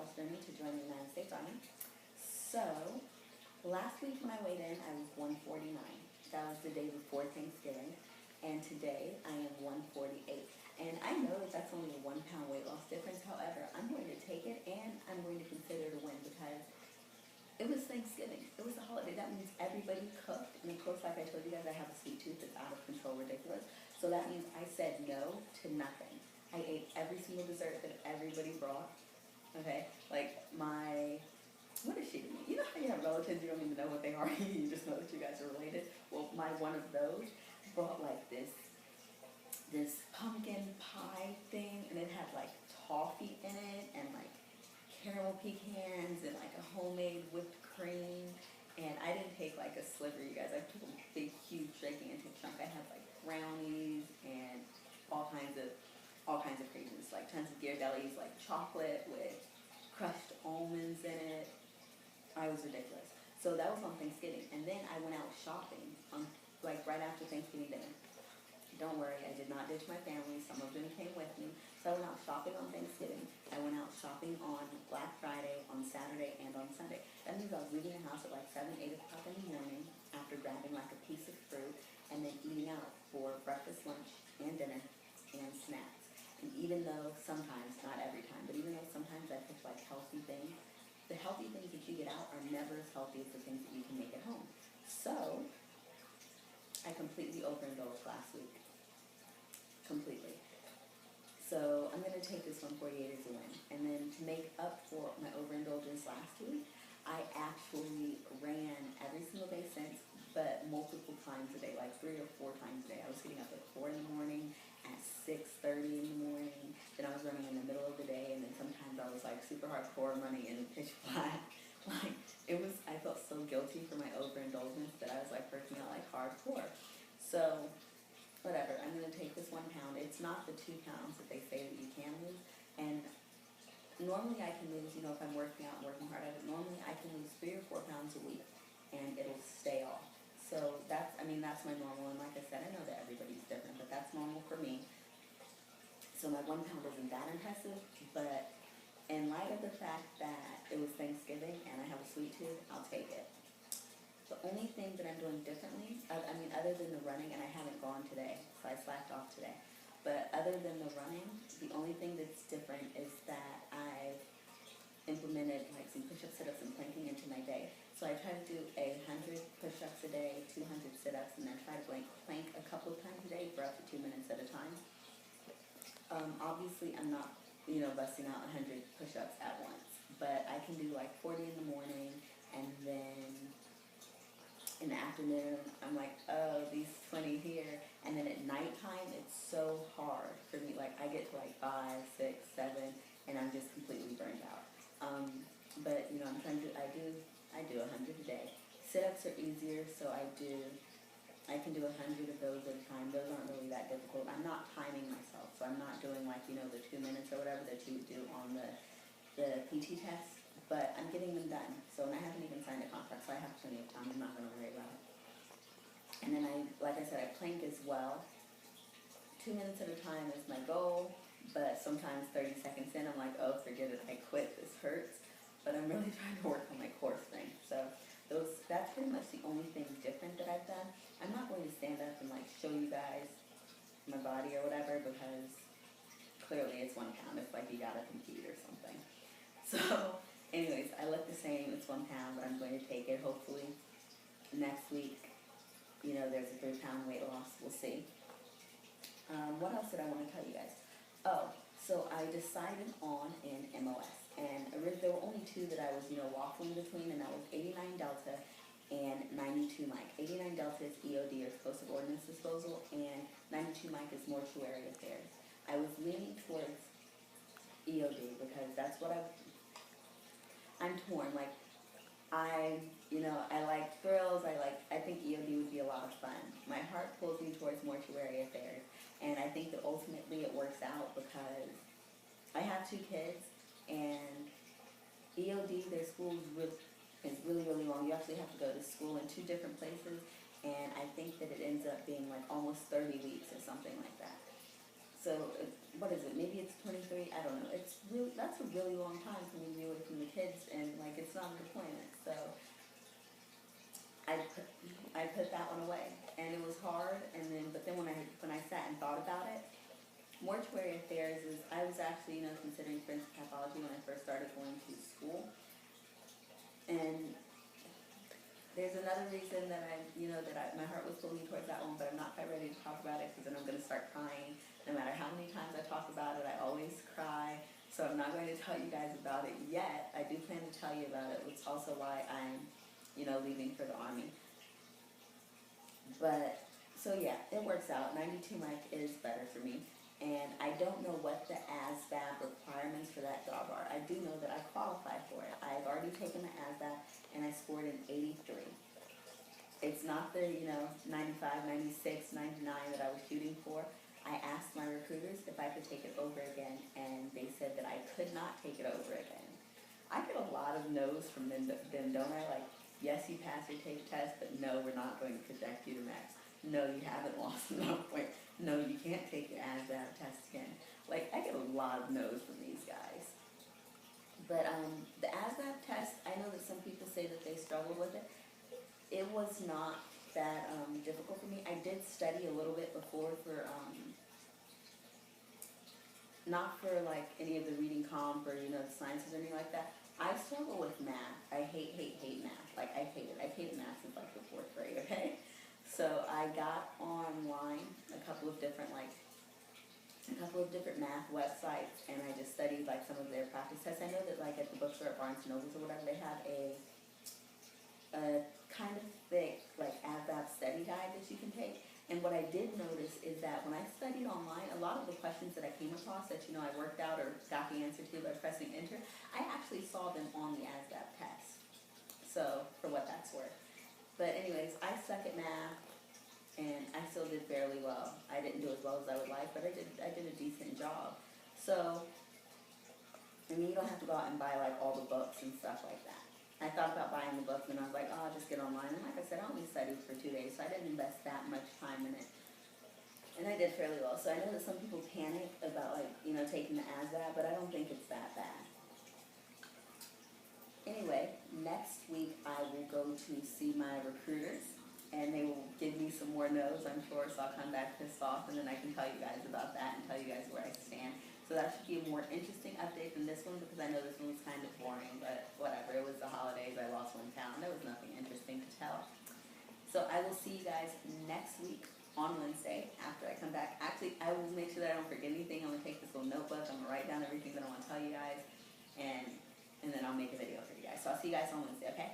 loss journey to join the United States Army. So, last week when I weighed in, I was 149. That was the day before Thanksgiving. And today, I am 148. And I know that that's only a 1 pound weight loss difference. However, I'm going to take it and I'm going to consider it a win because it was Thanksgiving. It was a holiday. That means everybody cooked. And of course, like I told you guys, I have a sweet tooth that's out of control, ridiculous. So that means I said no to nothing. I ate every single dessert that everybody brought. Okay? Like what is she to me? You know how you have relatives, you don't even know what they are, you just know that you guys are related? Well, one of those brought like this pumpkin pie thing, and it had like toffee in it, and like caramel pecans, and like a homemade whipped cream. And I didn't take like a sliver, you guys. I took a big, huge, gigantic chunk. I had like brownies and all kinds of craziness, like tons of Ghirardelli's, like chocolate with crushed almonds in it. I was ridiculous. So that was on Thanksgiving, and then I went out shopping on like right after Thanksgiving dinner. Don't worry, I did not ditch my family. Some of them came with me. So I went out shopping on Thanksgiving. I went out shopping on Black Friday, on Saturday, and on Sunday. That means I was leaving the house at like 7, 8 o'clock in the morning after grabbing like a piece of fruit and then eating out for breakfast, lunch, and dinner, and snacks. And even though sometimes, not every time, but even though sometimes I pick like healthy things, the healthy things that you get out are never as healthy as the things that you can make at home. So I completely overindulged last week. Completely. So I'm going to take this 148 as a win. And then to make up for my overindulgence last week, I actually ran every single day since, but multiple times a day, like 3 or 4 times a day. I was getting up at 4 in the morning, at 6:30 in the morning, then I was running in the middle of the day, and then sometimes I was like super hardcore running in the pitch black. Like, I felt so guilty for my overindulgence that I was like working out like hardcore. So whatever, I'm going to take this 1 pound. It's not the 2 pounds that they say that you can lose. And normally I can lose, if I'm working out and working hard at it, normally I can lose 3 or 4 pounds a week and it'll stay off. So that's my normal. And like I said, I know that everybody's different, but that's normal for me. So my 1 pound isn't that impressive, but in light of the fact that it was Thanksgiving and I have a sweet tooth, I'll take it. The only thing that I'm doing differently, other than the running, and I haven't gone today, so I slacked off today, but other than the running, the only thing that's different is that I've implemented like some push-ups, sit-ups, and planking into my day. So I try to do 100 push-ups a day, 200 sit-ups, and then try to plank a couple of times a day for up to 2 minutes at a time. Obviously, I'm not, busting out 100 push-ups at once, but I can do like 40 in the morning, and then in the afternoon, I'm like, oh, these 20 here. And then at nighttime, it's so hard for me. Like, I get to like 5, 6, 7, and I'm just completely burned out. But, I'm trying to, I do 100 a day. Sit-ups are easier, so I can do 100 of those at a time. Those aren't really that difficult. I'm not timing myself, so I'm not doing like, the 2 minutes or whatever that you would do on the PT test. But I'm getting them done. So, and I haven't even signed a contract, so I have plenty of time. I'm not going to worry about it. And then like I said, I plank as well. 2 minutes at a time is my goal, but sometimes 30 seconds in, I'm like, oh, forget it, I quit, this hurts. But I'm really trying to work on my core strength. So that's pretty much the only thing different that I've done. I'm not going to stand up and like show you guys my body or whatever, because clearly it's 1 pound. It's like you gotta compete or something. So anyways, I look the same. It's 1 pound, but I'm going to take it. Hopefully next week, there's a 3 pound weight loss. We'll see. What else did I want to tell you guys? Oh, so I decided on an MOS. And there were only 2 that I was, waffling between, and that was 89 Delta and 92 Mike. 89 Delta is EOD, or Explosive Ordnance Disposal, and 92 Mike is Mortuary Affairs. I was leaning towards EOD because that's what I'm torn. Like, I like thrills. I think EOD would be a lot of fun. My heart pulls me towards Mortuary Affairs, and I think that ultimately it works out because I have 2 kids, and EOD, their school is really, really long. You actually have to go to school in 2 different places, and I think that it ends up being like almost 30 weeks or something like that. So what is it? Maybe it's 23. I don't know. It's really that's a really long time for me to be away from the kids, and like it's not a deployment. So I put that one away, and it was hard. And then, but then when I sat and thought about it, mortuary affairs is, I was actually, considering forensic pathology when I first started going to school. And there's another reason that my heart was pulling me towards that one, but I'm not quite ready to talk about it because then I'm going to start crying. No matter how many times I talk about it, I always cry. So I'm not going to tell you guys about it yet. I do plan to tell you about it, which is also why I'm, leaving for the Army. But, so yeah, it works out. 92 mic is better for me. And I don't know what the Asvab requirements for that job are. I do know that I qualify for it. I've already taken the Asvab and I scored an 83. It's not the, 95, 96, 99 that I was shooting for. I asked my recruiters if I could take it over again, and they said that I could not take it over again. I get a lot of no's from them, don't I? Like, yes, you passed your tape test, but no, we're not going to project you to max. No, you haven't lost enough weight. No, you can't take your ASVAB test again. Like, I get a lot of no's from these guys. But the ASVAB test, I know that some people say that they struggle with it. It was not that difficult for me. I did study a little bit before for, not for like any of the reading comp or, the sciences or anything like that. I struggle with math. I hate math. Like, I hate it. I've hated math since like the 4th grade, okay? So I got online a couple of different math websites, and I just studied like some of their practice tests. I know that like at the bookstore at Barnes & Nobles or whatever, they have a kind of thick like ASVAB study guide that you can take. And what I did notice is that when I studied online, a lot of the questions that I came across that I worked out or got the answer to by pressing enter, I actually saw them on the ASVAB test. So for what that's worth. But anyways, I suck at math, and I still did fairly well. I didn't do as well as I would like, but I did a decent job. So, I mean, you don't have to go out and buy like all the books and stuff like that. I thought about buying the books, and I was like, oh, I'll just get online. And like I said, I only studied for 2 days, so I didn't invest that much time in it. And I did fairly well. So I know that some people panic about like, taking the ASVAB, but I don't think it's that bad. Anyway, next week I will go to see my recruiters, and they will give me some more no's, I'm sure, so I'll come back pissed off, and then I can tell you guys about that and tell you guys where I stand. So that should be a more interesting update than this one, because I know this one was kind of boring, but whatever. It was the holidays, I lost one pound. There was nothing interesting to tell. So I will see you guys next week on Wednesday after I come back. Actually, I will make sure that I don't forget anything. I'm going to take this little notebook. I'm going to write down everything that I want to tell you guys, and then I'll make a video for you guys. So I'll see you guys on Wednesday, okay?